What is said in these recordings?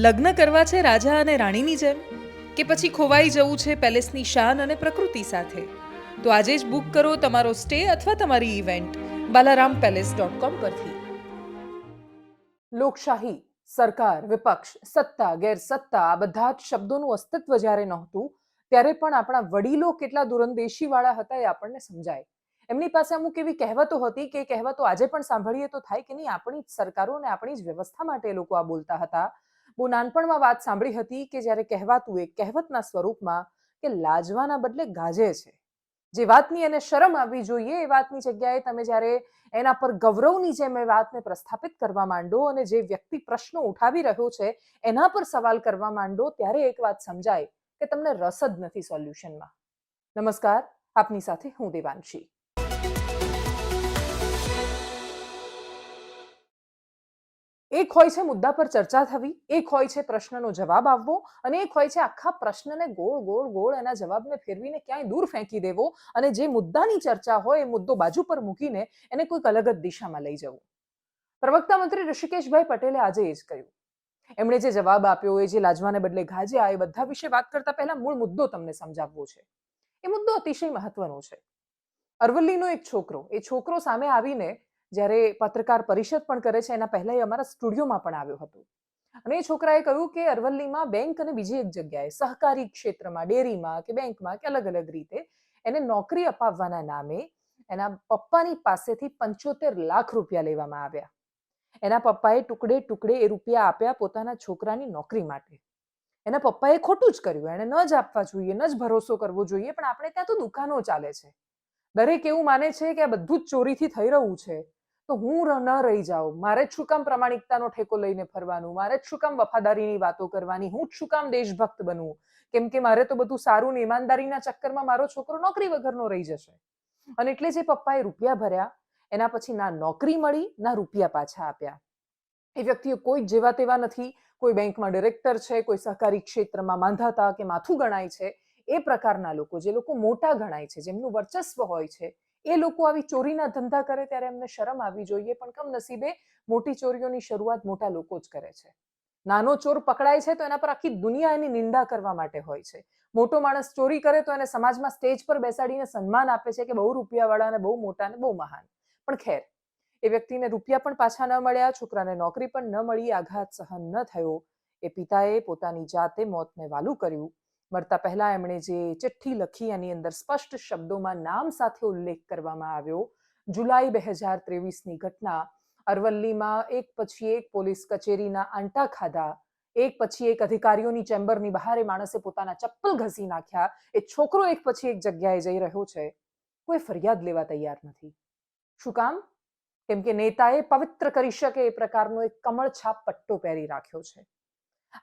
લગ્ન કરવા છે રાજા અને રાણીની જેમ, કે પછી ખોવાઈ જવું છે પેલેસની શાન અને પ્રકૃતિ સાથે? તો આજે જ બુક કરો તમારો સ્ટે અથવા તમારી ઇવેન્ટ balarampalace.com પરથી. લોકશાહી, સરકાર, વિપક્ષ, સત્તા, ગેરસત્તા આ બધા જ શબ્દોનું અસ્તિત્વ જ્યારે નહોતું ત્યારે પણ આપણા વડીલો કેટલા દૂરંદેશીવાળા હતા એ આપણને સમજાય. એમની પાસે અમુક એવી કહેવતો હતી કે કહેવતો આજે પણ સાંભળીએ તો થાય કે નહીં, આપણી જ સરકારો અને આપણી જ વ્યવસ્થા માટે એ લોકો આ બોલતા હતા. બહુ નાનપણમાં વાત સાંભળી હતી કે જ્યારે કહેવાતું એક કહેવતના સ્વરૂપમાં કે લાજવાના બદલે ગાજે છે. જે વાતની એને શરમ આવવી જોઈએ એ વાતની જગ્યાએ તમે જ્યારે એના પર ગૌરવની જેમ એ વાતને પ્રસ્થાપિત કરવા માંડો અને જે વ્યક્તિ પ્રશ્નો ઉઠાવી રહ્યો છે એના પર સવાલ કરવા માંડો ત્યારે એક વાત સમજાય કે તમને રસ જ નથી સોલ્યુશનમાં. નમસ્કાર, આપની સાથે હું દેવાંશી. એક હોય છે મુદ્દા પર ચર્ચા થવી, એક હોય છે પ્રશ્નનો જવાબ આવવો, અને એક હોય છે આખા પ્રશ્નને ગોળ ગોળ ગોળ એના જવાબને ફેરવીને ક્યાંય દૂર ફેંકી દેવો અને જે મુદ્દાની ચર્ચા હોય એ મુદ્દો બાજુ પર મૂકીને એને કોઈક અલગ જ દિશામાં લઈ જવું. પ્રવક્તા મંત્રી ઋષિકેશભાઈ પટેલે આજે એ જ કહ્યું. એમણે જે જવાબ આપ્યો, એ જે લાજવાને બદલે ગાજ્યા, એ બધા વિશે વાત કરતા પહેલા મૂળ મુદ્દો તમને સમજાવવો છે. એ મુદ્દો અતિશય મહત્વનો છે. અરવલ્લીનો એક છોકરો, એ છોકરો સામે આવીને જ્યારે પત્રકાર પરિષદ પણ કરે છે એના પહેલા એ અમારા સ્ટુડિયોમાં પણ આવ્યો હતો અને એ છોકરાએ કહ્યું કે અરવલ્લીમાં બેંક અને બીજી એક જગ્યાએ સહકારી ક્ષેત્રમાં, ડેરીમાં કે બેંકમાં કે અલગ અલગ રીતે એને નોકરી અપાવવાના નામે એના પપ્પાની પાસેથી 75 લાખ રૂપિયા લેવામાં આવ્યા. એના પપ્પાએ ટુકડે ટુકડે એ રૂપિયા આપ્યા પોતાના છોકરાની નોકરી માટે. એના પપ્પાએ ખોટું જ કર્યું, એને ન જ આપવા જોઈએ, ન જ ભરોસો કરવો જોઈએ, પણ આપણે ત્યાં તો દુકાનો ચાલે છે. દરેક એવું માને છે કે આ બધું જ ચોરીથી થઈ રહ્યું છે તો હું ન રહી જાઉં, મારે જ શું કામ પ્રમાણિકતાનો ઠેકો લઈને ફરવાનું, મારે જ શું કામ વફાદારીની વાતો કરવાની, હું જ શું કામ દેશભક્ત બનવું, કેમ કે મારે તો બધું સારું ને ઈમાનદારીના ચક્કરમાં મારો છોકરો નોકરી વગરનો રહી જશે. અને એટલે જે પપ્પાએ રૂપિયા ભર્યા એના પછી ના નોકરી મળી ના રૂપિયા પાછા આપ્યા. એ વ્યક્તિઓ કોઈ જેવા તેવા નથી, કોઈ બેંકમાં ડિરેક્ટર છે, કોઈ સહકારી ક્ષેત્રમાં માંધાતા કે માથું ગણાય છે, એ પ્રકારના લોકો, જે લોકો મોટા ગણાય છે, જેમનું વર્ચસ્વ હોય છે, એ લોકો આવી ચોરીના ધંધા કરે ત્યારે એમને શરમ આવવી જોઈએ. પણ કમનસીબે મોટી ચોરીઓની શરૂઆત મોટા લોકો જ કરે છે. નાનો ચોર પકડાય છે તો એના પર આખી દુનિયા એની નિંદા કરવા માટે હોય છે. મોટો માણસ ચોરી કરે તો એને સમાજમાં સ્ટેજ પર બેસાડીને સન્માન આપે છે કે બહુ રૂપિયાવાળા ને બહુ મોટા ને બહુ મહાન. પણ ખેર, એ વ્યક્તિને રૂપિયા પણ પાછા ન મળ્યા, છોકરાને નોકરી પણ ન મળી, આઘાત સહન ન થયો. એ પિતાએ પોતાની જાતે મોતને વાલું કર્યું. મરતા પહેલા એમણે જે ચિઠ્ઠી લખી એની અંદર સ્પષ્ટ શબ્દોમાં નામ સાથે ઉલ્લેખ કરવામાં આવ્યો. જુલાઈ 2023ની ઘટના. અરવલ્લીમાં એક પછી એક પોલીસ કચેરીના આંટા ખાધા, એક પછી એક અધિકારીઓની ચેમ્બરની બહાર એ માણસે પોતાના ચપ્પલ ઘસી નાખ્યા. એ છોકરો એક પછી એક જગ્યાએ જઈ રહ્યો છે, કોઈ ફરિયાદ લેવા તૈયાર નથી. શું કામ? કેમ કે નેતાએ પવિત્ર કરી શકે એ પ્રકારનો એક કમળ છાપ પટ્ટો પહેરી રાખ્યો છે.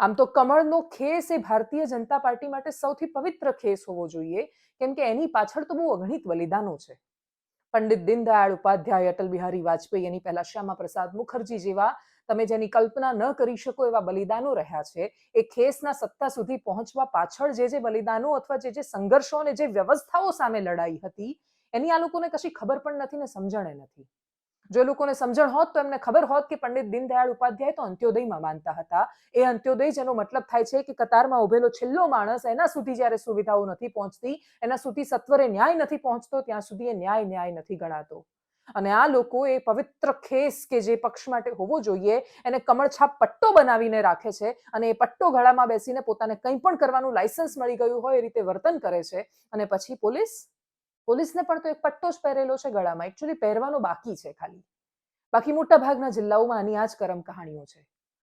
આમ તો કમળનો ખેસ એ ભારતીય જનતા પાર્ટી માટે સૌથી પવિત્ર ખેસ હોવો જોઈએ, કેમ કે એની પાછળ તો બહુ અગણિત બલિદાનો છે. પંડિત દીનદયાળ ઉપાધ્યાય, અટલ બિહારી વાજપેયી, એની પહેલા શ્યામા પ્રસાદ મુખર્જી જેવા તમે જેની કલ્પના ન કરી શકો એવા બલિદાનો રહ્યા છે. એ ખેસના સત્તા સુધી પહોંચવા પાછળ જે બલિદાનો અથવા જે સંઘર્ષો અને જે વ્યવસ્થાઓ સામે લડાઈ હતી એની આ લોકોને કશી ખબર પણ નથી ને સમજણ નથી. જો એ લોકોને સમજણ હોત તો એમને ખબર હોત કે પંડિત દીનદયાળ ઉપાધ્યાય તો અંત્યોદયમાં માનતા હતા. એ અંત્યોદય જેનો મતલબ થાય છે કે કતારમાં ઉભેલો છેલ્લો માણસ, એના સુધી જ્યારે સુવિધાઓ નથી પહોંચતી, એના સુધી સત્વરે ન્યાય નથી પહોંચતો, ત્યાં સુધી એ ન્યાય નથી ગણાતો. અને આ લોકો એ પવિત્ર ખેસ કે જે પક્ષ માટે હોવો જોઈએ એને કમળછાપ પટ્ટો બનાવીને રાખે છે અને એ પટ્ટો ગળામાં બેસીને પોતાને કંઈ પણ કરવાનું લાયસન્સ મળી ગયું હોય એ રીતે વર્તન કરે છે. અને પછી પોલીસને પણ તો એક પટ્ટો જ પહેરેલો છે ગળામાં, એકચ્યુઅલી પહેરવાનો બાકી છે ખાલી. બાકી મોટા ભાગના જિલ્લાઓમાં આની આ જ કરમ કહાણીઓ છે.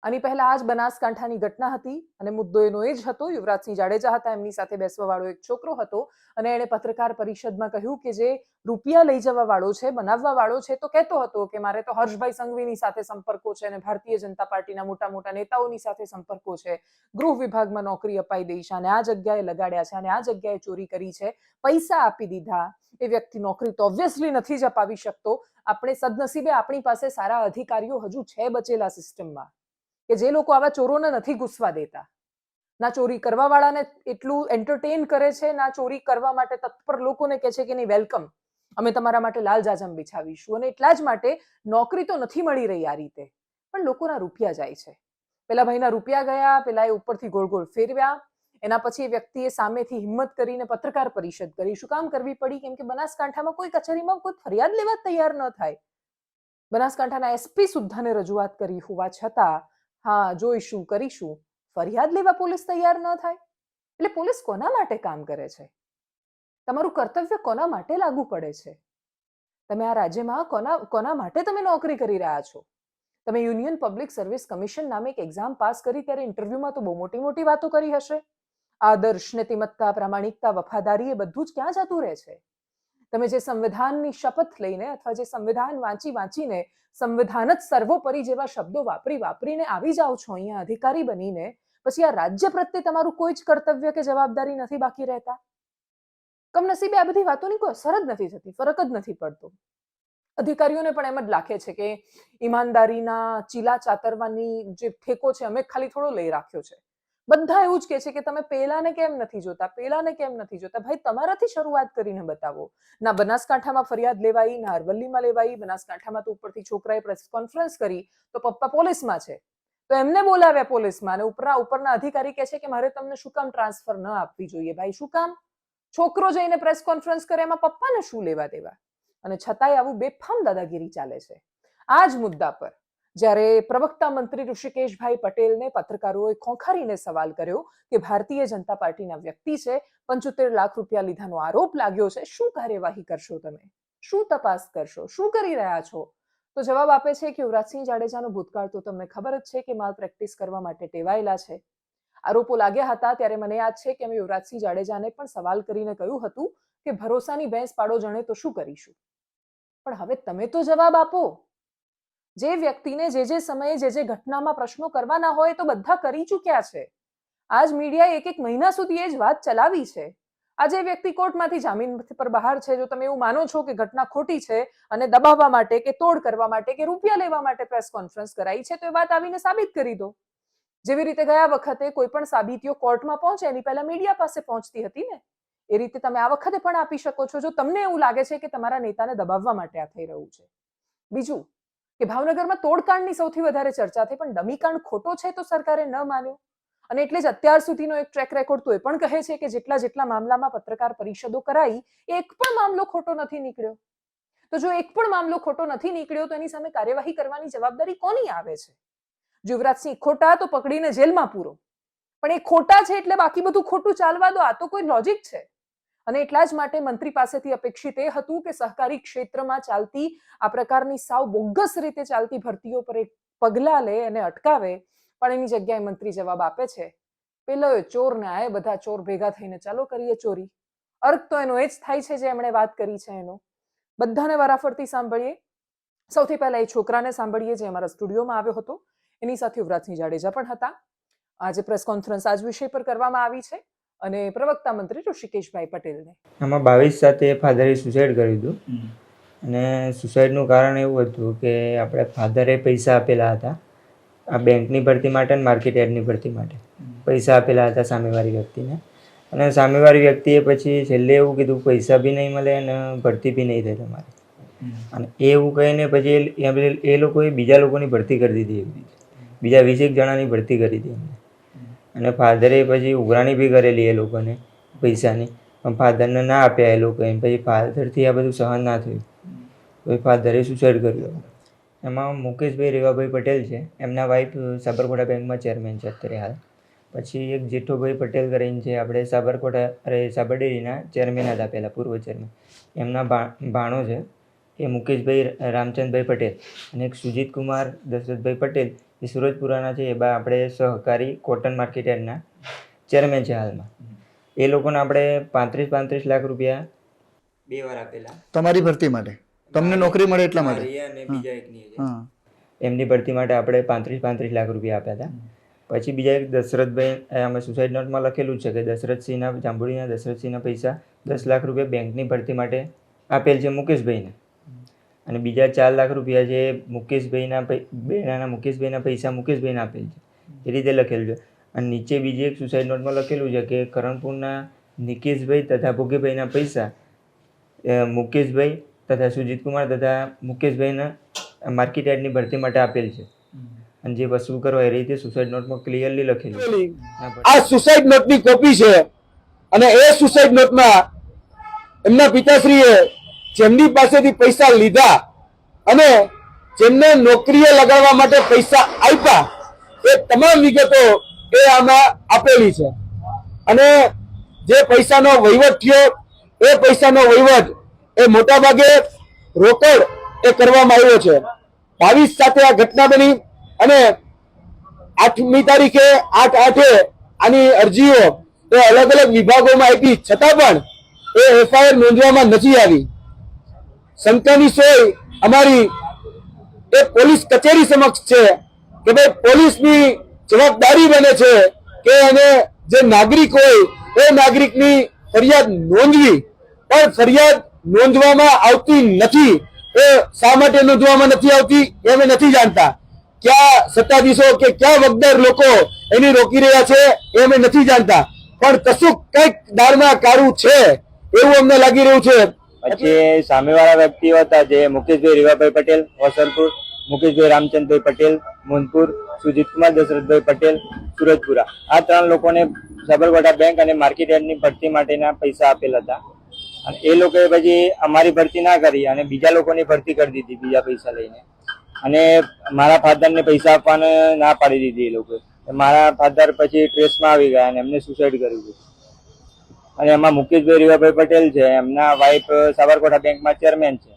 આની પહેલા આ જ બનાસકાંઠાની ઘટના હતી અને મુદ્દો એનો એ જ હતો. યુવરાજસિંહ જાડેજા હતા, એમની સાથે બેસવા વાળો એક છોકરો હતો અને એણે પત્રકાર પરિષદમાં કહ્યું કે જે રૂપિયા લઈ જવા વાળો છે, બનાવવા વાળો છે, તો કહેતો હતો કે મારે તો હર્ષભાઈ સંઘવીની સાથે સંપર્કો છે અને ભારતીય જનતા પાર્ટીના મોટા મોટા નેતાઓની સાથે સંપર્કો છે, ગૃહ વિભાગમાં નોકરી અપાઈ દઈ છે અને આ જગ્યાએ લગાડ્યા છે અને આ જગ્યાએ ચોરી કરી છે, પૈસા આપી દીધા. એ વ્યક્તિ નોકરી તો ઓબ્વિયસલી નથી જ અપાવી શકતો. આપણે સદનસીબે આપણી પાસે સારા અધિકારીઓ હજુ છે બચેલા સિસ્ટમમાં કે જે લોકો આવા ચોરોને નથી ઘૂસવા દેતા. ના ચોરી કરવા વાળાને એટલું એન્ટરટેન કરે છે, ના ચોરી કરવા માટે તત્પર લોકોને કહે છે કે નહીં વેલકમ, અમે તમારા માટે લાલ જાજમ બિછાવીશું. અને એટલા જ માટે નોકરી તો નથી મળી રહી આ રીતે, પણ લોકોના રૂપિયા જાય છે. પેલા ભાઈના રૂપિયા ગયા, પેલાએ ઉપરથી ગોળ ગોળ ફેરવ્યા. એના પછી એ વ્યક્તિએ સામેથી હિંમત કરીને પત્રકાર પરિષદ કરી. શું કામ કરવી પડી? કેમ કે બનાસકાંઠામાં કોઈ કચેરીમાં કોઈ ફરિયાદ લેવા તૈયાર ન થાય. બનાસકાંઠાના એસપી સુદ્ધાને રજૂઆત કરી હોવા છતાં હા જોઈશું કરીશું, ફરિયાદ લેવા પોલીસ તૈયાર ન થાય. એટલે પોલીસ કોના માટે કામ કરે છે? તમારું કર્તવ્ય કોના માટે લાગુ પડે છે? તમે આ રાજ્યમાં કોના માટે તમે નોકરી કરી રહ્યા છો? તમે યુનિયન પબ્લિક સર્વિસ કમિશન નામે એક એક્ઝામ પાસ કરી ત્યારે ઇન્ટરવ્યુમાં તો બહુ મોટી મોટી વાતો કરી હશે. આદર્શ, નીતિમત્તા, પ્રામાણિકતા, વફાદારી એ બધું જ ક્યાં જતું રહે છે? તમે જે સંવિધાનની શપથ લઈને અથવા જે સંવિધાન વાંચીને સંવિધાન જ સર્વોપરી જેવા શબ્દો વાપરીને આવી જાઓ છો અહીંયા અધિકારી બનીને, પછી આ રાજ્ય પ્રત્યે તમારું કોઈ જ કર્તવ્ય કે જવાબદારી નથી બાકી રહેતા. કમનસીબે આ બધી વાતોની કોઈ અસર જ નથી થતી, ફરક જ નથી પડતો. અધિકારીઓને પણ એમ જ લાગે છે કે ઈમાનદારીના ચીલા ચાતરવાની જે ઠેકો છે અમે ખાલી થોડો લઈ રાખ્યો છે. બધા એવું જ કહે છે કે તમે પેલાને કેમ નથી જોતા, પેલાને કેમ નથી જોતા. ભાઈ તમારાથી શરૂઆત કરીને બતાવો. ના બનાસકાંઠામાં ફરિયાદ લેવાઈ, ના અરવલ્લીમાં લેવાઈ. બનાસકાંઠામાં તો ઉપરથી છોકરાએ પ્રેસ કોન્ફરન્સ કરી તો પપ્પા પોલીસમાં છે તો એમને બોલાવ્યા પોલીસમાં, અને ઉપરના અધિકારી કહે છે કે મારે તમને શું કામ ટ્રાન્સફર ન આપવી જોઈએ? ભાઈ શું કામ? છોકરો જઈને પ્રેસ કોન્ફરન્સ કરે એમાં પપ્પાને શું લેવા દેવા? અને છતાંય આવું બેફામ દાદાગીરી ચાલે છે. આ જ મુદ્દા પર જ્યારે પ્રવક્તા મંત્રી ઋષિકેશભાઈ પટેલને પત્રકારોએ ખોંખારીને સવાલ કર્યો કે ભારતીય જનતા પાર્ટીના વ્યક્તિ છે, 75 લાખ રૂપિયા લીધાનો આરોપ લાગ્યો છે, શું કાર્યવાહી કરશો તમે? શું તપાસ કરશો? શું કરી રહ્યા છો? તો જવાબ આપે છે કે યુવરાજસિંહ જાડેજાનો ભૂતકાળ તો તમને ખબર જ છે કે માલ પ્રેક્ટિસ કરવા માટે ટેવાયેલા છે. આરોપો લાગ્યા હતા ત્યારે મને યાદ છે કે અમે યુવરાજસિંહ જાડેજાને પણ સવાલ કરીને કહ્યું હતું કે ભરોસાની ભેંસ પાડો જણે તો શું કરીશું? પણ હવે તમે તો જવાબ આપો. જે વ્યક્તિને જે સમયે જે ઘટનામાં પ્રશ્નો કરવાના હોય તો બધા કરી ચૂક્યા છે. આજ મીડિયાએ એક મહિના સુધી એ જ વાત ચલાવી છે. આજે વ્યક્તિ કોર્ટમાંથી જામીન પર બહાર છે. જો તમે એવું માનો છો કે ઘટના ખોટી છે અને દબાવવા માટે કે તોડ કરવા માટે કે રૂપિયા લેવા માટે પ્રેસ કોન્ફરન્સ કરાઈ છે તો એ વાત આવીને સાબિત કરી દો. જેવી રીતે ગયા વખતે કોઈ પણ સાબિતીઓ કોર્ટમાં પહોંચે એની પહેલા મીડિયા પાસે પહોંચતી હતી ને, એ રીતે તમે આ વખતે પણ આપી શકો છો જો તમને એવું લાગે છે કે તમારા નેતાને દબાવવા માટે આ થઈ રહ્યું છે. બીજું કે ભાવનગરમાં તોડકાંડની સૌથી વધારે ચર્ચા થઈ, પણ ડમીકાંડ ખોટો છે તો સરકારે ન માન્યો. અને એટલે જ અત્યાર સુધીનો એક ટ્રેક રેકોર્ડ તો એ પણ કહે છે કે જેટલા મામલામાં પત્રકાર પરિષદો કરાઈ એક પણ મામલો ખોટો નથી નીકળ્યો. તો જો એક પણ મામલો ખોટો નથી નીકળ્યો તો એની સામે કાર્યવાહી કરવાની જવાબદારી કોની આવે છે? યુવરાજસિંહ ખોટા તો પકડીને જેલમાં પૂરો, પણ એ ખોટા છે એટલે બાકી બધું ખોટું ચાલવા દો. આ તો કોઈ લોજિક છે? અને એટલા જ માટે મંત્રી પાસેથી અપેક્ષિત એ હતું કે સહકારી ક્ષેત્રમાં ચાલતી આ પ્રકારની સાવ બોગસ રીતે ચાલતી ભરતીઓ પર એક પગલા લે અને અટકાવે. પણ એની જગ્યાએ મંત્રી જવાબ આપે છે પેલો ચોર ને આએ બધા ચોર ભેગા થઈને ચાલો કરીએ ચોરી. અર્થ તો એનો એ જ થાય છે જે એમણે વાત કરી છે એનો. બધાને વારાફરતી સાંભળીએ. સૌથી પહેલા એ છોકરાને સાંભળીએ જે અમારા સ્ટુડિયોમાં આવ્યો હતો. એની સાથે યુવરાજસિંહ જાડેજા પણ હતા. આજે પ્રેસ કોન્ફરન્સ આજ વિષય પર કરવામાં આવી છે અને પ્રવક્તા મંત્રી ઋષિકેશભાઈ પટેલને. આમાં 22 સાથે ફાધરે સુસાઇડ કર્યું હતું અને સુસાઇડનું કારણ એવું હતું કે આપણે ફાધરે પૈસા આપેલા હતા આ બેંકની ભરતી માટે અને માર્કેટ યાર્ડની ભરતી માટે પૈસા આપેલા હતા સામેવાળી વ્યક્તિને, અને સામેવાળી વ્યક્તિએ પછી છેલ્લે એવું કીધું પૈસા બી નહીં મળે અને ભરતી બી નહીં થાય તમારે. અને એવું કહીને પછી એ લોકોએ બીજા લોકોની ભરતી કરી દીધી, બીજા 20 જણાની ભરતી કરી હતી એમને. અને ફાધરે પછી ઉઘરાણી બી કરેલી એ લોકોને પૈસાની, પણ ફાધરને ના આપ્યા એ લોકોએ. પછી ફાધરથી આ બધું સહન ના થયું પછી ફાધરે સુસાઇડ કર્યું. એમાં મુકેશભાઈ રેવાભાઈ પટેલ છે, એમના વાઈફ સાબરકોટા બેંકમાં ચેરમેન છે અત્યારે હાલ. પછી એક જેઠોભાઈ પટેલ કરીને છે, આપણે સાબરડેરીના ચેરમેન હતા પહેલાં, પૂર્વ ચેરમેન. એમના ભાણો છે એ મુકેશભાઈ રામચંદભાઈ પટેલ, અને એક સુજીત કુમાર દશરથભાઈ પટેલ એ સુરજપુરાના છે. એ આપણે સહકારી કોટન માર્કેટ યાર્ડના ચેરમેન છે હાલમાં. એ લોકોને આપણે 35 લાખ રૂપિયા 2 વાર આપેલા તમારી ભરતી માટે, તમને નોકરી મળે એટલા માટે. અને બીજા એકની એમની ભરતી માટે આપણે 35 લાખ રૂપિયા આપ્યા હતા. પછી બીજા એક દશરથભાઈ, અમે સુસાઇડ નોટમાં લખેલું છે કે દશરથસિંહના, જાંબુડીના દશરથસિંહના પૈસા 10 લાખ રૂપિયા બેંકની ભરતી માટે આપેલ છે મુકેશભાઈને, અને બીજા 4 લાખ રૂપિયા જે મુકેશભાઈના બેનાના મુકેશભાઈના પૈસા મુકેશભાઈને આપેલ છે. એ રીતે લખેલું છે. અને નીચે બીજી એક સુસાઇડ નોટમાં લખેલું છે કે કરણપુરના નિકેશભાઈ તથા ભોગેભાઈના પૈસા મુકેશભાઈ તથા સુજીતકુમાર તથા મુકેશભાઈના માર્કેટ યાર્ડની ભરતી માટે આપેલ છે. અને જે વસૂલ કરો એ રીતે સુસાઇડ નોટમાં ક્લિયરલી લખેલું. આ સુસાઇડ નોટની કોપી છે અને એ સુસાઇડ નોટમાં એમના પિતાશ્રીએ જેમની પાસેથી પૈસા લીધા અને જેમને નોકરીએ લગાડવા માટે પૈસા આપ્યા એ તમામ વિગતો એ આમાં આપેલી છે. અને જે પૈસાનો વહીવટ થયો એ પૈસાનો વહીવટ એ મોટા ભાગે રોકડ એ કરવામાં આવ્યો છે. 22 સાથે આ ઘટના બની અને 8મી તારીખે 8/8 આની અરજીઓ એ અલગ અલગ વિભાગોમાં આપી છતાં પણ એ એફઆઈઆર નોંધવામાં નથી આવી. શંકાની સોય અમારી એ પોલીસ કચેરી સમક્ષ છે કે ભાઈ પોલીસની જવાબદારી બને છે કે એને જે નાગરિક હોય એ નાગરિકની ફરિયાદ નોંધવી, પણ ફરિયાદ નોંધવામાં આવતી નથી. એ શા માટે નોંધવામાં નથી આવતી એ અમે નથી જાણતા. ક્યાં સત્તાધીશો કે ક્યાં વગદાર લોકો એની રોકી રહ્યા છે એ અમે નથી જાણતા, પણ કશું કંઈક દાળમાં કાળું છે એવું અમને લાગી રહ્યું છે. પછી સામેવાળા વ્યક્તિઓ હતા જે મુકેશભાઈ રીવાભાઈ પટેલ વસલપુર, મુકેશભાઈ રામચંદ્રભાઈ પટેલ મુનપુર, સુજીતકુમાર દશરથભાઈ પટેલ સુરજપુરા, આ 3 લોકોને સાબરકાંઠા બેંક અને માર્કેટ યાર્ડની ભરતી માટેના પૈસા આપેલા હતા. અને એ લોકોએ પછી અમારી ભરતી ના કરી અને બીજા લોકોની ભરતી કરી દીધી બીજા પૈસા લઈને. અને મારા ફાધરને પૈસા આપવાને ના પાડી દીધી એ લોકોએ. મારા ફાધર પછી ટ્રેસમાં આવી ગયા અને એમને સુસાઇડ કર્યું હતું. અને એમાં મુકેશભાઈ રીવાભાઈ પટેલ છે, એમના વાઇફ સાબરકાંઠા બેંકમાં ચેરમેન છે.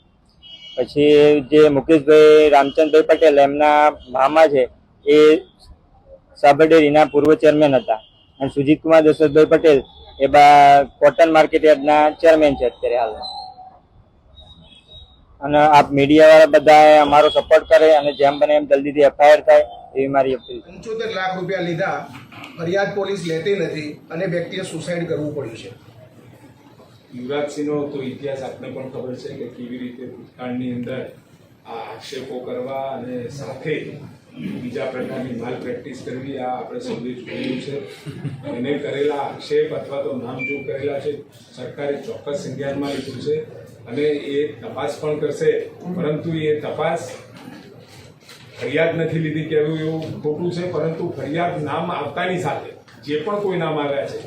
પછી જે મુકેશભાઈ રામચંદ્રભાઈ પટેલ એમના મામા છે એ સાબર ડેરીના પૂર્વ ચેરમેન હતા. અને સુજીતકુમાર દશરથભાઈ પટેલ એ કોટન માર્કેટ યાર્ડના ચેરમેન છે અત્યારે હાલમાં. અને આપ મીડિયાવાળા બધાએ અમારો સપોર્ટ કરે અને જેમ બને એમ જલ્દીથી એફઆઈઆર થાય એવી મારી અપીલ છે. 75 લાખ રૂપિયા લીધા, ફરિયાદ પોલીસ લેતી નથી અને વ્યક્તિએ સુસાઇડ કરવું પડ્યું છે. યુવરાજસિંહનો તો ઇતિહાસ આપને પણ ખબર છે કે કેવી રીતે ભૂતકાળની અંદર આ આક્ષેપો કરવા અને સાથે બીજા પ્રકારની માલ પ્રેક્ટિસ કરવી આ આપણે સૌએ જોયું છે. એને કરેલા આક્ષેપ અથવા તો નામજોગ કરેલા છે સરકારે ચોક્કસ સંજ્ઞાનમાં લીધું છે અને એ તપાસ પણ કરશે, પરંતુ એ તપાસ ફરિયાદ નથી લીધી કહેવું એવું ખોટું છે, પરંતુ ફરિયાદ નામ આવતાની સાથે જે પણ કોઈ નામ આવ્યા છે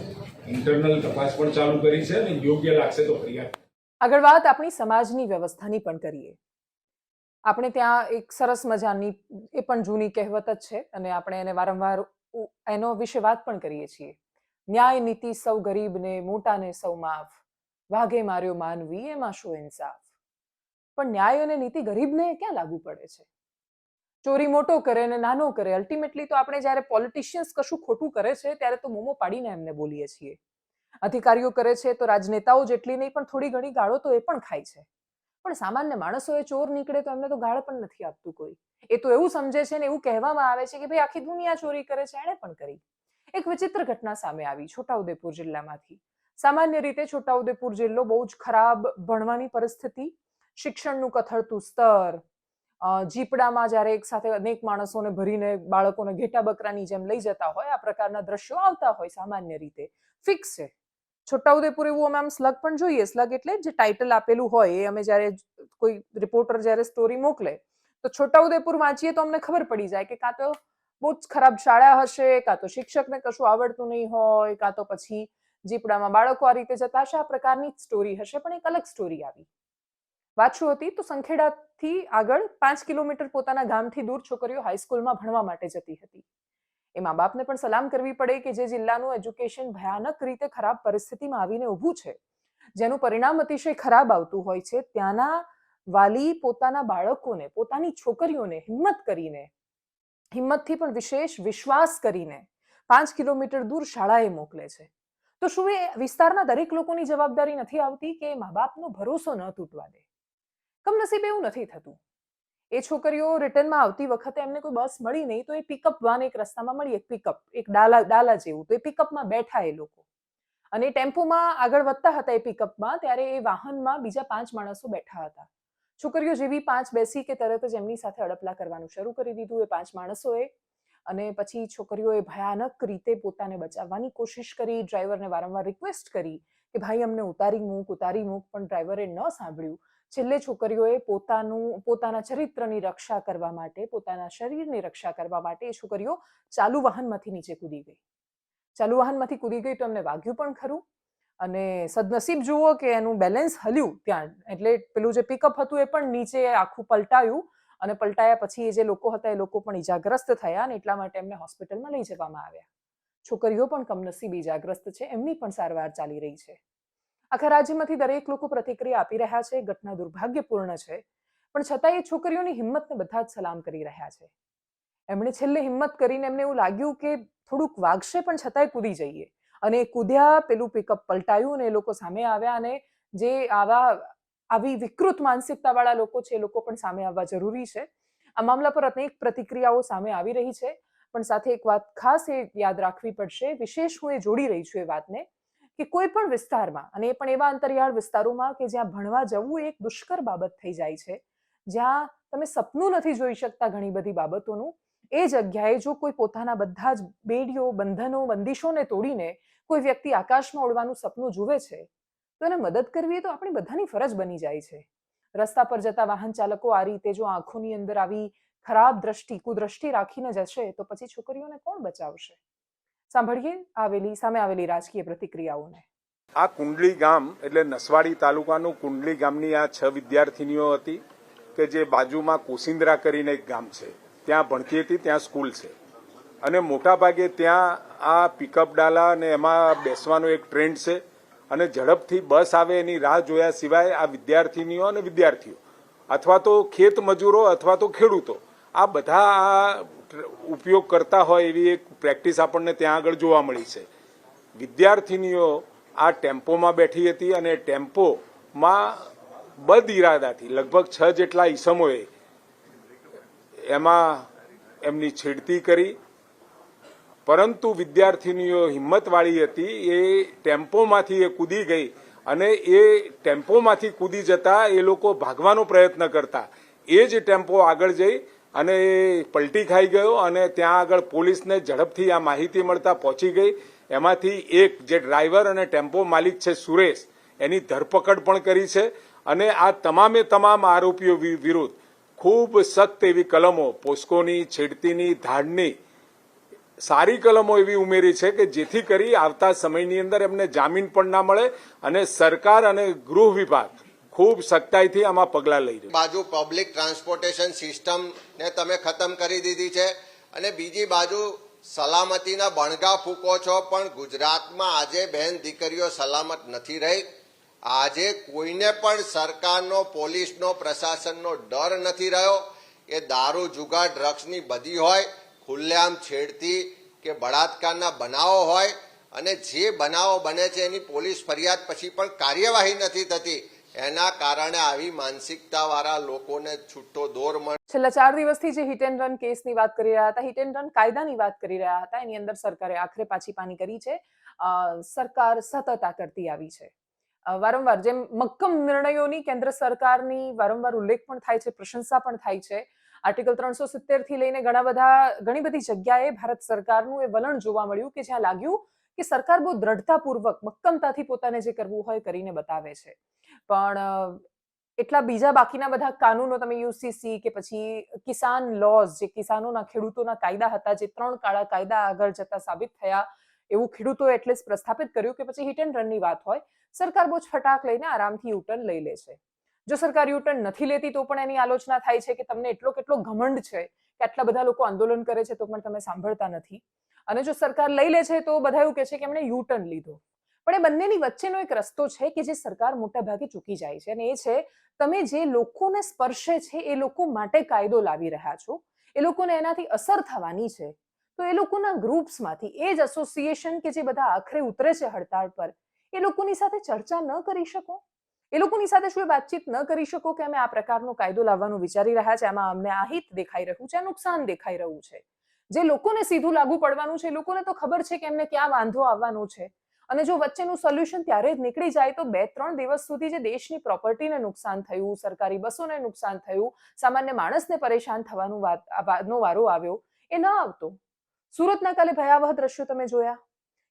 ઇન્ટરનલ તપાસ પણ ચાલુ કરી છે અને યોગ્ય લાગશે તો ફરિયાદ. આગળ વાત આપણી સમાજની વ્યવસ્થાની પણ કરીએ. આપણે ત્યાં એક સરસ મજાની એ પણ જૂની કહેવત જ છે અને આપણે એને વારંવાર એનો વિશે વાત પણ કરીએ છીએ. ન્યાય નીતિ સૌ ગરીબને, મોટાને સૌ માફ, વાઘે માર્યો માનવી એમાં શું ઇન્સાફ. પણ ન્યાય અને નીતિ ગરીબને ક્યાં લાગુ પડે છે? ચોરી મોટો કરે ને નાનો કરે, અલ્ટિમેટલી તો આપણે જ્યારે પોલિટિશિયન્સ કશું ખોટું કરે છે ત્યારે તો મોમો પાડીને એમને બોલીએ છીએ. અધિકારીઓ કરે છે તો રાજનેતાઓ જેટલી નહીં પણ થોડી ઘણી ગાળો તો એ પણ ખાય છે. પણ સામાન્ય માણસો એ ચોર નીકળે તો એમને તો ગાળ પણ નથી આપતું કોઈ. એ તો એવું સમજે છે ને એવું કહેવામાં આવે છે કે ભાઈ આખી દુનિયા ચોરી કરે છે, એણે પણ કરી. એક વિચિત્ર ઘટના સામે આવી છોટાઉદેપુર જિલ્લામાંથી. સામાન્ય રીતે છોટાઉદેપુર જિલ્લો બહુ જ ખરાબ ભણવાની પરિસ્થિતિ, શિક્ષણનું કથળતું સ્તર, જીપડામાં જ્યારે એક સાથે અનેક માણસોને ભરીને બાળકોને ઘેટા બકરાની જેમ લઈ જતા હોય આ પ્રકારના દ્રશ્યો આવતા હોય સામાન્ય રીતે ફિક્સ છે. છોટાઉદેપુર એવું અમે આમ સ્લગ પણ જોઈએ. સ્લગ એટલે જે ટાઇટલ આપેલું હોય એ અમે જ્યારે કોઈ રિપોર્ટર જ્યારે સ્ટોરી મોકલે તો છોટાઉદેપુર વાંચીએ તો અમને ખબર પડી જાય કે કાં તો બહુ જ ખરાબ શાળા હશે, કાં તો શિક્ષકને કશું આવડતું નહીં હોય, કાં તો પછી જીપડામાં બાળકો આ રીતે જતા હશે. આ પ્રકારની જ સ્ટોરી હશે. પણ એક અલગ સ્ટોરી આવી વાંચવું હતી તો સંખેડાથી આગળ 5 કિલોમીટર પોતાના ગામથી દૂર છોકરીઓ હાઈસ્કૂલમાં ભણવા માટે જતી હતી. એ મા બાપને પણ સલામ કરવી પડે કે જે જિલ્લાનું એજ્યુકેશન ભયાનક રીતે ખરાબ પરિસ્થિતિમાં આવીને ઊભું છે, જેનું પરિણામ અતિશય ખરાબ આવતું હોય છે, ત્યાંના વાલી પોતાના બાળકોને, પોતાની છોકરીઓને હિંમતથી પણ વિશેષ વિશ્વાસ કરીને 5 કિલોમીટર દૂર શાળાએ મોકલે છે. તો શું એ વિસ્તારના દરેક લોકોની જવાબદારી નથી આવતી કે મા બાપનો ભરોસો ન તૂટવા દે? કમનસીબે એવું નથી થતું. એ છોકરીઓ રિટર્નમાં આવતી વખતે એમને કોઈ બસ મળી નહીં તો એ પિકઅપ વાન એક રસ્તામાં મળી, એક પિકઅપ, એક ડાલા જેવું. તો એ પિકઅપમાં બેઠા એ લોકો અને ટેમ્પોમાં આગળ વધતા હતા. એ પિકઅપમાં ત્યારે એ વાહનમાં બીજા 5 માણસો બેઠા હતા. છોકરીઓ જેવી 5 બેસી કે તરત જ એમની સાથે અડપલા કરવાનું શરૂ કરી દીધું એ 5 માણસોએ. અને પછી છોકરીઓએ ભયાનક રીતે પોતાને બચાવવાની કોશિશ કરી. ડ્રાઈવરને વારંવાર રિક્વેસ્ટ કરી કે ભાઈ અમને ઉતારી મૂક, પણ ડ્રાઈવરે ન સાંભળ્યું. છેલ્લે છોકરીઓએ પોતાના ચરિત્રની રક્ષા કરવા માટે, પોતાના શરીરની રક્ષા કરવા માટે એ છોકરીઓ ચાલુ વાહનમાંથી નીચે કૂદી ગઈ. ચાલુ વાહનમાંથી કૂદી ગઈ તો એમને વાગ્યું પણ ખરું, અને સદનસીબ જુઓ કે એનું બેલેન્સ હલ્યું ત્યાં, એટલે પેલું જે પિકઅપ હતું એ પણ નીચે આખું પલટાયું, અને પલટાયા પછી એ જે લોકો હતા એ લોકો પણ ઈજાગ્રસ્ત થયા, અને એટલા માટે એમને હોસ્પિટલમાં લઈ જવામાં આવ્યા. છોકરીઓ પણ કમનસીબ ઈજાગ્રસ્ત છે, એમની પણ સારવાર ચાલી રહી છે. આખા રાજ્યમાંથી દરેક લોકો પ્રતિક્રિયા આપી રહ્યા છે. ઘટના દુર્ભાગ્યપૂર્ણ છે, પણ છતાં એ છોકરીઓની હિંમતને બધા જ સલામ કરી રહ્યા છે. એમણે છેલ્લે હિંમત કરીને એમને એવું લાગ્યું કે થોડુંક વાગશે પણ છતાંય કૂદી જઈએ, અને એ કૂદ્યા, પેલું પિકઅપ પલટાયું અને એ લોકો સામે આવ્યા. અને જે આવી વિકૃત માનસિકતાવાળા લોકો છે એ લોકો પણ સામે આવવા જરૂરી છે. આ મામલા પર અનેક પ્રતિક્રિયાઓ સામે આવી રહી છે, પણ સાથે એક વાત ખાસ એ યાદ રાખવી પડશે, વિશેષ હું એ જોડી રહી છું એ વાતને, કે કોઈ પણ વિસ્તારમાં, અને એ પણ એવા અંતરિયાળ વિસ્તારોમાં કે જ્યાં ભણવા જવું એક દુષ્કર બાબત થઈ જાય છે, જ્યાં તમે સપનું નથી જોઈ શકતા ઘણી બધી બાબતોનું, એ જગ્યાએ જો કોઈ પોતાના બધા જ બેડીઓ, બંધનો, બંદીશોને તોડીને કોઈ વ્યક્તિ આકાશમાં ઉડવાનું સપનું જુએ છે, તો એને મદદ કરવી એ તો આપણી બધાની ફરજ બની જાય છે. રસ્તા પર જતા વાહન ચાલકો આ રીતે જો આંખોની અંદર આવી ખરાબ દ્રષ્ટિ, કુદ્રષ્ટિ રાખીને જશે તો પછી છોકરીઓને કોણ બચાવશે? સાંભળીએ સામે આવેલી રાજકીય પ્રતિક્રિયાઓને. આ કુંડલી ગામ એટલે નસવાડી તાલુકાનું કુંડલી ગામની આ 6 વિદ્યાર્થીનીઓ હતી કે જે બાજુમાં કોસિંદ્રા કરીને એક ગામ છે, ત્યાં ભણતી હતી, ત્યાં સ્કૂલ છે, અને મોટાભાગે ત્યાં આ પિકઅપ ડાલા અને એમાં બેસવાનો એક ટ્રેન્ડ છે, અને ઝડપથી બસ આવે એની રાહ જોયા સિવાય આ વિદ્યાર્થીનીઓ અને વિદ્યાર્થીઓ અથવા તો ખેત મજૂરો અથવા તો ખેડૂતો આ બધા ઉપયોગ કરતા હોય એવી એક પ્રેક્ટિસ આપણને ત્યાં આગળ જોવા મળી છે. વિદ્યાર્થીનીઓ આ ટેમ્પોમાં બેઠી હતી, અને ટેમ્પોમાં બદ ઇરાદાથી લગભગ 6 જેટલા ઈસમોએ એમાં એમની છેડતી કરી, પરંતુ વિદ્યાર્થીનીઓ હિંમતવાળી હતી, એ ટેમ્પોમાંથી એ કૂદી ગઈ, અને એ ટેમ્પોમાંથી કૂદી જતા એ લોકો ભાગવાનો પ્રયત્ન કરતા, એ જ ટેમ્પો આગળ જઈ અને એ પલટી ખાઈ ગયો, અને ત્યાં આગળ પોલીસને ઝડપથી આ માહિતી મળતા પહોંચી ગઈ. એમાંથી એક જે ડ્રાઈવર અને ટેમ્પો માલિક છે સુરેશ, એની ધરપકડ પણ કરી છે, અને આ તમામે તમામ આરોપીઓ વિરુદ્ધ ખૂબ સખ્ત એવી કલમો, પોસ્કોની, છેડતીની, ધાડની સારી કલમો એવી ઉમેરી છે કે જેથી કરી આવતા સમયની અંદર એમને જામીન પણ ના મળે, અને સરકાર અને ગૃહ વિભાગ ખૂબ સખ્તાઈથી આમાં પગલાં લઈ રહ્યું. બાજુ પબ્લિક ટ્રાન્સપોર્ટેશન સિસ્ટમ ને તમે ખતમ કરી દીધી છે, અને બીજી બાજુ સલામતીના બણગા ફૂંકો છો, પણ ગુજરાતમાં આજે બહેન દીકરીઓ સલામત નથી રહી. આજે કોઈને પણ સરકારનો, પોલીસનો, પ્રશાસનનો ડર નથી રહ્યો. એ દારૂ, જુગાર, ડ્રગ્સની બધી હોય, ખુલ્લેઆમ છેડતી કે બળાત્કારના બનાવો હોય, અને જે બનાવો બને છે એની પોલીસ ફરિયાદ પછી પણ કાર્યવાહી નથી થતી. એના કારણે આવી માનસિકતાવાળા લોકોને છૂટો દોર મળે. છેલ્લા 4 દિવસથી જે હિટ એન્ડ રન કેસની વાત કરી રહ્યા હતા, હિટ એન્ડ રન કાયદાની વાત કરી રહ્યા હતા, એની અંદર સરકારે આખરે પાછી પાની કરી છે. સરકાર સતત આ કરતી આવી છે. વારંવાર જેમ મક્કમ નિર્ણયોની કેન્દ્ર સરકારની વારંવાર ઉલ્લેખ પણ થાય છે, પ્રશંસા પણ થાય છે. આર્ટિકલ 370 થી લઈને ઘણી બધી જગ્યાએ ભારત સરકારનું એ વલણ જોવા મળ્યું કે જ્યાં લાગ્યું કે સરકાર બહુ દ્રઢતાપૂર્વક, મક્કમતાથી પોતાને જે કરવું હોય કરીને બતાવે છે. પણ એટલા બીજા બાકીના બધા કાનૂનો, તમે યુસીસી કે પછી કિસાન લોઝ, જે કિસાનોના, ખેડૂતોના કાયદા હતા, જે 3 કાળા કાયદા આગળ જતા સાબિત થયા, એવું ખેડૂતોએ એટલે પ્રસ્થાપિત કર્યું કે પછી હિટ એન્ડ રનની વાત હોય, સરકાર બહુ જ ફટાક લઈને આરામથી યુટર્ન લઈ લે છે. જો સરકાર યુટર્ન નથી લેતી તો પણ એની આલોચના થાય છે કે તમને કેટલો ઘમંડ છે કે આટલા બધા લોકો આંદોલન કરે છે તો પણ તમે સાંભળતા નથી. અને જો સરકાર લઈ લે છે તો બધા એવું કહે છે કે એમણે યુટર્ન લીધો. પણ એ બંનેની વચ્ચેનો એક રસ્તો છે કે જે સરકાર મોટા ભાગે ચૂકી જાય છે, અને એ છે તમે જે લોકોને સ્પર્શે છે એ લોકો માટે કાયદો લાવી રહ્યા છો, એ લોકોને એનાથી અસર થવાની છે, તો એ લોકોના ગ્રુપ્સમાંથી, એ જ એસોસિએશન કે જે બધા આખરે ઉતરે છે હડતાળ પર, એ લોકોની સાથે ચર્ચા ન કરી શકો? એ લોકોની સાથે શું વાતચીત ન કરી શકો કે અમે આ પ્રકારનો કાયદો લાવવાનું વિચારી રહ્યા છે, આમાં અમને આ હિત દેખાઈ રહ્યું છે, આ નુકસાન દેખાઈ રહ્યું છે? જે લોકોને સીધું લાગુ પડવાનું છે, એ લોકોને તો ખબર છે કે એમને ક્યાં વાંધો આવવાનો છે, અને જો વચ્ચેનું સોલ્યુશન ત્યારે જ નીકળી જાય તો 2-3 દિવસ સુધી જે દેશની પ્રોપર્ટીને નુકસાન થયું, સરકારી બસોને નુકસાન થયું, સામાન્ય માણસને પરેશાન થવાનો વારો આવ્યો, એ ન આવતો. સુરતના કાલે ભયાવહ દ્રશ્યો તમે જોયા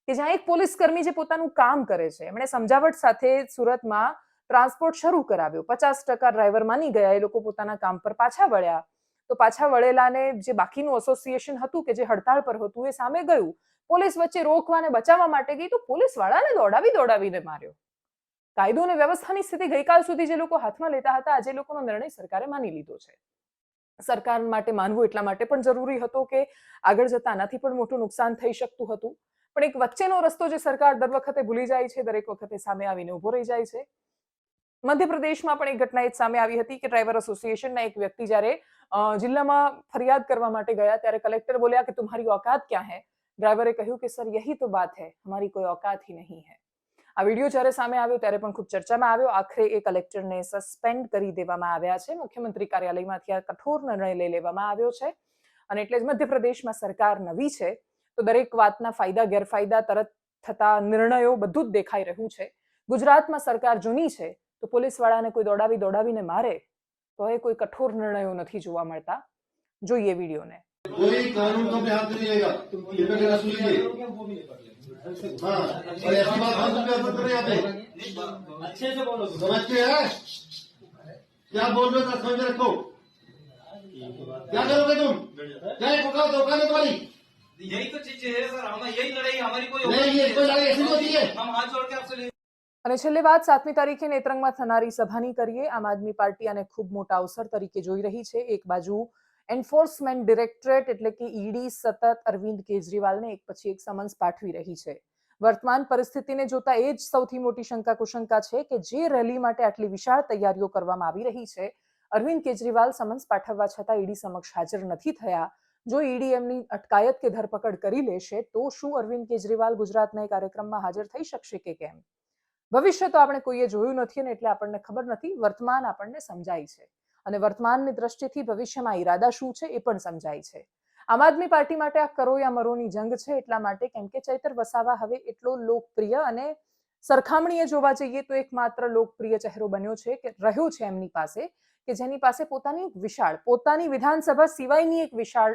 કે જ્યાં એક પોલીસ કર્મી જે પોતાનું કામ કરે છે, એમણે સમજાવટ સાથે સુરતમાં ટ્રાન્સપોર્ટ શરૂ કરાવ્યો, 50% ડ્રાઈવર માની ગયા, એ લોકો પોતાના કામ પર પાછા વળ્યા. તો પાછા વળેલાને જે બાકીનું એસોસિએશન હતું કે જે હડતાળ પર હતું એ સામે ગયું, પોલીસ વચ્ચે રોકવાને બચાવવા માટે ગઈ તો પોલીસ વાળાને દોડાવીને માર્યો. કાયદો અને વ્યવસ્થાની સ્થિતિ ગઈકાલ સુધી જે લોકો હાથમાં લેતા હતા, આજે લોકોનો નિર્ણય સરકારે માની લીધો છે. સરકાર માટે માનવું એટલા માટે પણ જરૂરી હતો કે આગળ જતા આનાથી પણ મોટું નુકસાન થઈ શકતું હતું. પણ એક વચ્ચેનો રસ્તો જે સરકાર દર વખતે ભૂલી જાય છે, દરેક વખતે સામે આવીને ઉભો રહી જાય છે. મધ્યપ્રદેશમાં પણ એક ઘટના એ સામે આવી હતી કે ડ્રાઈવર એસોસિએશનના એક વ્યક્તિ જ્યારે જિલ્લામાં ફરિયાદ કરવા માટે ગયા ત્યારે કલેક્ટર બોલ્યા કે तुम्हारी औकात क्या है? ડ્રાઈવરે કહ્યું કે સર યહી તો બાત है, हमारी कोई औकात ही नहीं है. આ વિડીયો જ્યારે સામે આવ્યો ત્યારે પણ ખૂબ ચર્ચામાં આવ્યો. આખરે એ કલેક્ટરને સસ્પેન્ડ કરી દેવામાં આવ્યા છે. મુખ્યમંત્રી કાર્યાલયમાંથી આ કઠોર નિર્ણય લઈ લેવામાં આવ્યો છે. અને એટલે જ મધ્યપ્રદેશમાં સરકાર નવી છે તો દરેક વાતના ફાયદા ગેરફાયદા, તરત થતા નિર્ણયો બધું જ દેખાઈ રહ્યું છે. ગુજરાતમાં સરકાર જૂની છે તો પોલીસવાળાને કોઈ દોડાવીને મારે તો એ કોઈ કઠોર નિર્ણયો નથી જોવા મળતા. જોઈએ વિડીયોને. कोई कानून को अपने हाथ में नहीं लेगा, ये पे मेरा सुनिए। हाँ, और ऐसी बात हम तुम पे करें यहाँ पे अच्छे से बोलो, समझते हैं क्या बोल रहे हो? समझ रखो, क्या करोगे तुम? क्या औकात है तुम्हारी? यही तो चीज है सर, हम यही लड़ाई हमारी कोई नहीं, ये कोई लड़ाई ऐसी नहीं होती है. हम हाथ जोड़ के आपसे અને છેલ્લે વાત 7મી તારીખે નેત્રંગમાં થનારી સભાની કરીએ. આમ આદમી પાર્ટી આને ખૂબ મોટા અવસર તરીકે જોઈ રહી છે. એક બાજુ એન્ફોર્સમેન્ટ ડિરેક્ટરેટ એટલે કે ઈડી સતત અરવિંદ કેજરીવાલને એક પછી એક સમન્સ પાઠવી રહી છે. વર્તમાન પરિસ્થિતિને જોતા એ જ સૌથી મોટી શંકા કુશંકા છે કે જે રેલી માટે આટલી વિશાળ તૈયારીઓ કરવામાં આવી રહી છે, અરવિંદ કેજરીવાલ સમન્સ પાઠવવા છતાં ઈડી સમક્ષ હાજર નથી થયા. જો ઈડી એમની અટકાયત કે ધરપકડ કરી લેશે તો શું અરવિંદ કેજરીવાલ ગુજરાતના એ કાર્યક્રમમાં હાજર થઈ શકશે કે કેમ? ભવિષ્ય તો આપણે કોઈએ જોયું નથી અને એટલે આપણને ખબર નથી. વર્તમાન આપણને સમજાય છે અને વર્તમાનની દ્રષ્ટિથી ભવિષ્યમાં ઈરાદા શું છે એ પણ સમજાય છે. આમ આદમી પાર્ટી માટે આ કરો યા મરોની જંગ છે એટલા માટે કેમ કે ચૈતર વસાવા હવે એટલો લોકપ્રિય અને સરખામણીએ જોવા જઈએ તો એકમાત્ર લોકપ્રિય ચહેરો બન્યો છે કે રહ્યો છે એમની પાસે કે જેની પાસે પોતાની વિધાનસભા સિવાયની એક વિશાળ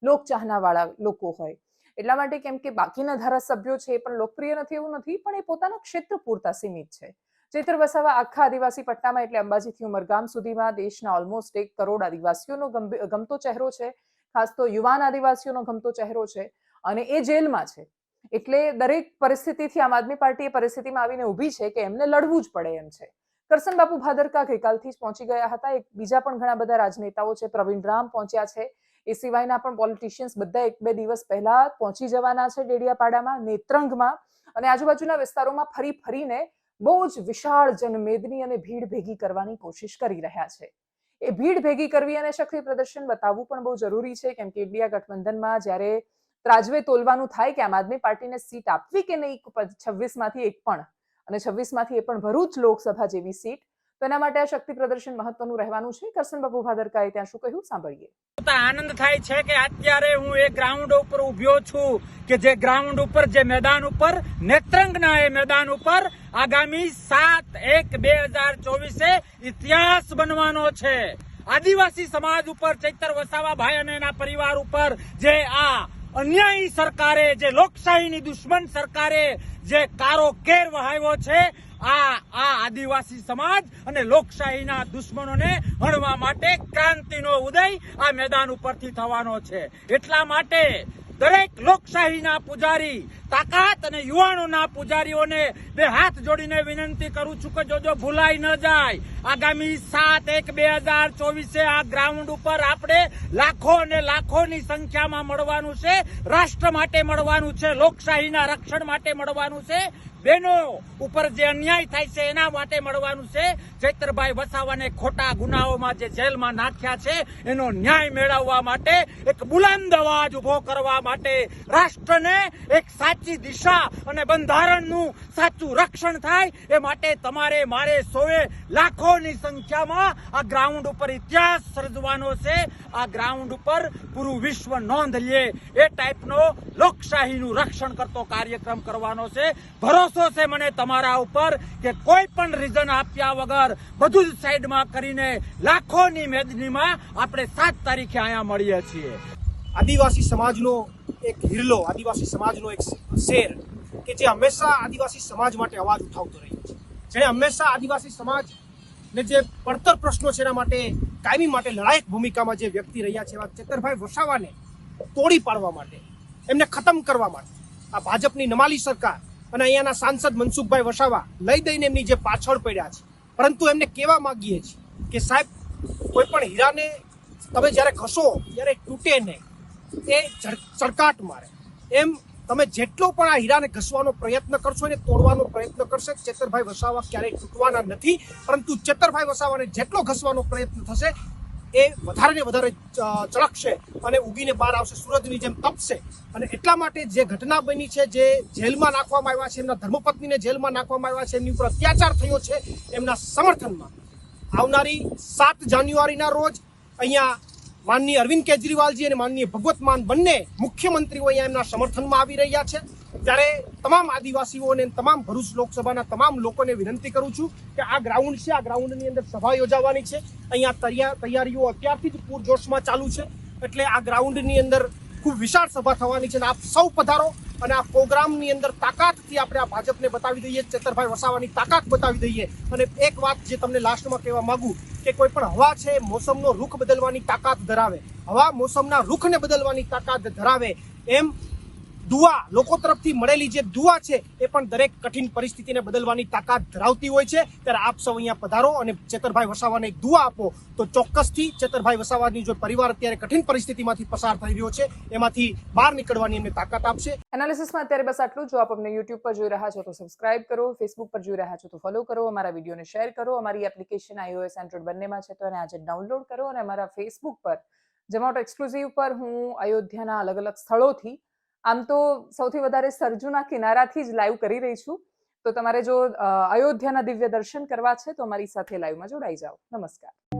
લોકચાહનાવાળા લોકો હોય. એટલા માટે કેમ કે બાકીના ધારાસભ્યો છે એ પણ લોકપ્રિય નથી એવું નથી, પણ એ પોતાના ક્ષેત્ર પૂરતા સીમિત છે. ચૈતર વસાવા આખા આદિવાસી પટ્ટામાં એટલે અંબાજીથી ઉમરગામ સુધીમાં દેશના ઓલમોસ્ટ 1 કરોડ આદિવાસીઓનો ગમતો ચહેરો છે. ખાસ તો યુવાન આદિવાસીઓનો ગમતો ચહેરો છે અને એ જેલમાં છે. એટલે દરેક પરિસ્થિતિથી આમ આદમી પાર્ટી એ પરિસ્થિતિમાં આવીને ઊભી છે કે એમને લડવું જ પડે એમ છે. કરસન બાપુ ભાદરકા ગઈકાલથી જ પહોંચી ગયા હતા. બીજા પણ ઘણા બધા રાજનેતાઓ છે, પ્રવીણ રામ પહોંચ્યા છે. એ સિવાયના પણ પોલિટિશિયન્સ બધા 1-2 દિવસ પહેલા પહોંચી જવાના છે ડેડિયાપાડામાં, નેત્રંગમાં અને આજુબાજુના વિસ્તારોમાં ફરીને બહુ જ વિશાળ જનમેદની અને ભીડ ભેગી કરવાની કોશિશ કરી રહ્યા છે. એ ભીડ ભેગી કરવી અને શક્તિ પ્રદર્શન બતાવવું પણ બહુ જરૂરી છે કેમ કે ઇન્ડિયા ગઠબંધનમાં જ્યારે ત્રાજવે તોલવાનું થાય કે આમ આદમી પાર્ટીને સીટ આપવી કે નહીં 26માંથી એક પણ, અને 26માંથી એ પણ ભરૂચ લોકસભા જેવી સીટ, તો એના માટે આ શક્તિ પ્રદર્શન મહત્વનું રહેવાનું છે. કરસન બાપુ ભાદરકાએ ત્યાં શું કહ્યું સાંભળીએ. આનંદ થાય છે કે અત્યારે હું એ ગ્રાઉન્ડ ઉપર ઉભ્યો છું કે જે ગ્રાઉન્ડ ઉપર, જે મેદાન ઉપર, નેત્રંગના એ મેદાન ઉપર આગામી 7/1/2024 ઇતિહાસ બનવાનો છે. આદિવાસી સમાજ ઉપર, ચૈતર વસાવાભાઈ અને એના પરિવાર ઉપર જે આ અન્યાયી સરકારે, જે લોકશાહીની દુશ્મન સરકારે જે કારો કેર વહાવ્યો છે, આ આદિવાસી સમાજ અને લોકશાહીના દુશ્મનોને હણવા માટે ક્રાંતિનો ઉદય આ મેદાન ઉપરથી થવાનો છે. એટલા માટે દરેક લોકશાહીના પૂજારી, તાકાત અને યુવાનોના પૂજારીઓને બે હાથ જોડીને વિનંતી કરું છું કે જો ભૂલાઈ ન જાય, આગામી 7/1/2024 આ ગ્રાઉન્ડ ઉપર આપણે લાખો અને લાખોની સંખ્યામાં મળવાનું છે. રાષ્ટ્ર માટે મળવાનું છે, લોકશાહીના રક્ષણ માટે મળવાનું છે, બહેનો ઉપર જે અન્યાય થાય છે એના માટે મળવાનું છે. ચૈતરભાઈ વસાવાને ખોટા ગુનાઓમાં જે જેલમાં નાખ્યા છે એનો ન્યાય મેળવવા માટે, એક બુલંદ અવાજ ઉભો કરવા માટે, રાષ્ટ્રને એક સાચી દિશા અને બંધારણનું સાચું રક્ષણ થાય એ માટે તમારે મારે સોએ લાખોની સંખ્યામાં આ ગ્રાઉન્ડ ઉપર ઇતિહાસ સર્જવાનો છે. આ ગ્રાઉન્ડ ઉપર પૂરું વિશ્વ નોંધ લે એ ટાઈપનો લોકશાહીનું રક્ષણ કરતો કાર્યક્રમ કરવાનો છે. ભરોસો છે મને તમારા ઉપર કે કોઈ પણ રીઝન આપ્યા વગર બધું જ સાઈડમાં કરીને લાખોની મેદનીમાં આપણે 7 તારીખે અહીંયા મળીએ છીએ. આદિવાસી સમાજનો એક હિરલો, આદિવાસી સમાજનો એક શેર કે જે હંમેશા આદિવાસી સમાજ માટે અવાજ ઉઠાવતો રહ્યો છે. જેણે હંમેશા આદિવાસી સમાજને જે પડતર પ્રશ્નો છે એના માટે કાયમી માટે લડાયક ભૂમિકામાં જે વ્યક્તિ રહ્યા છે એવા ચેતરભાઈ વસાવાને તોડી પાડવા માટે, એમને ખતમ કરવા માટે આ ભાજપની નમાલી સરકાર અને અહીંયાના સાંસદ મનસુખભાઈ વસાવા લઈ દઈને એમની જે પાછળ પડ્યા છે. પરંતુ એમને કહેવા માંગીએ છીએ કે સાહેબ, કોઈ પણ હીરાને તમે જ્યારે ઘસો ત્યારે તૂટે નહીં, એ ચળકાટ મારે. એમ તમે જેટલો પણ આ હીરાને ઘસવાનો પ્રયત્ન કરશો એને તોડવાનો પ્રયત્ન કરશે, ચેતરભાઈ વસાવા ક્યારેય તૂટવાના નથી. પરંતુ ચેતરભાઈ વસાવાને જેટલો ઘસવાનો પ્રયત્ન થશે એ વધારે ને વધારે ચળકશે અને ઉગીને બહાર આવશે, સૂરજની જેમ તપશે. અને એટલા માટે જે ઘટના બની છે, જે જેલમાં નાખવામાં આવ્યા છે, એમના ધર્મપત્નીને જેલમાં નાખવામાં આવ્યા છે, એમની ઉપર અત્યાચાર થયો છે, એમના સમર્થનમાં આવનારી 7 જાન્યુઆરીના રોજ અહીંયા માનનીય અરવિંદ કેજરીવાલજી અને માનનીય ભગવત માન બંને મુખ્યમંત્રીઓ અહીંયા એમના સમર્થનમાં આવી રહ્યા છે. ત્યારે તમામ આદિવાસીઓને, તમામ ભરૂચ લોકસભાના તમામ લોકોને વિનંતી કરું છું કે આ ગ્રાઉન્ડ છે, આ ગ્રાઉન્ડની અંદર સભા યોજાવાની છે. અહીંયા તૈયારીઓ અત્યારથી જ પૂરજોશમાં ચાલુ છે. એટલે આ ગ્રાઉન્ડની અંદર ખૂબ વિશાળ સભા થવાની છે અને આપ સૌ પધારો અને આ પ્રોગ્રામની અંદર તાકાતથી આપણે આ ભાજપને બતાવી દઈએ, ચેતરભાઈ વસાવાની તાકાત બતાવી દઈએ. અને એક વાત જે તમને લાસ્ટમાં કહેવા માંગુ કે કોઈ પણ હવા છે, મોસમનો રૂખ બદલવાની તાકાત ધરાવે, હવા મોસમના રૂખને બદલવાની તાકાત ધરાવે. એમ દુઆ લોકો તરફથી મળેલી જે દુઆ છે એ પણ દરેક કઠિન પરિસ્થિતિને બદલવાની તાકાત ધરાવતી હોય છે. ત્યારે આપ સૌ અહીંયા પધારો અને ચેતરભાઈ વસાવાને એક દુઆ આપો તો ચોક્કસથી ચેતરભાઈ વસાવાની જો પરિવાર અત્યારે કઠિન પરિસ્થિતિમાંથી પસાર થઈ રહ્યો છે એમાંથી બહાર નીકળવાની એમને તાકાત આપશે. એનાલિસિસમાં અત્યારે બસ આટલું. જો આપ અમને યુટ્યુબ પર જોઈ રહ્યા છો તો સબસ્ક્રાઇબ કરો, ફેસબુક પર જોઈ રહ્યા છો તો ફોલો કરો, અમારા વિડીયોને શેર કરો, અમારી એપ્લિકેશન iOS એન્ડ્રોઇડ બંનેમાં છે તો એને આજે ડાઉનલોડ કરો. અને અમારા ફેસબુક પર જમાવટ એક્સક્લુઝિવ પર હું અયોધ્યાના અલગ અલગ સ્થળોથી, આમ તો સૌથી વધારે સરજુના કિનારાથી જ લાઈવ કરી રહી છું. તો તમારે જો અયોધ્યાના દિવ્ય દર્શન કરવા છે તો અમારી સાથે લાઈવમાં જોડાઈ જાઓ. નમસ્કાર.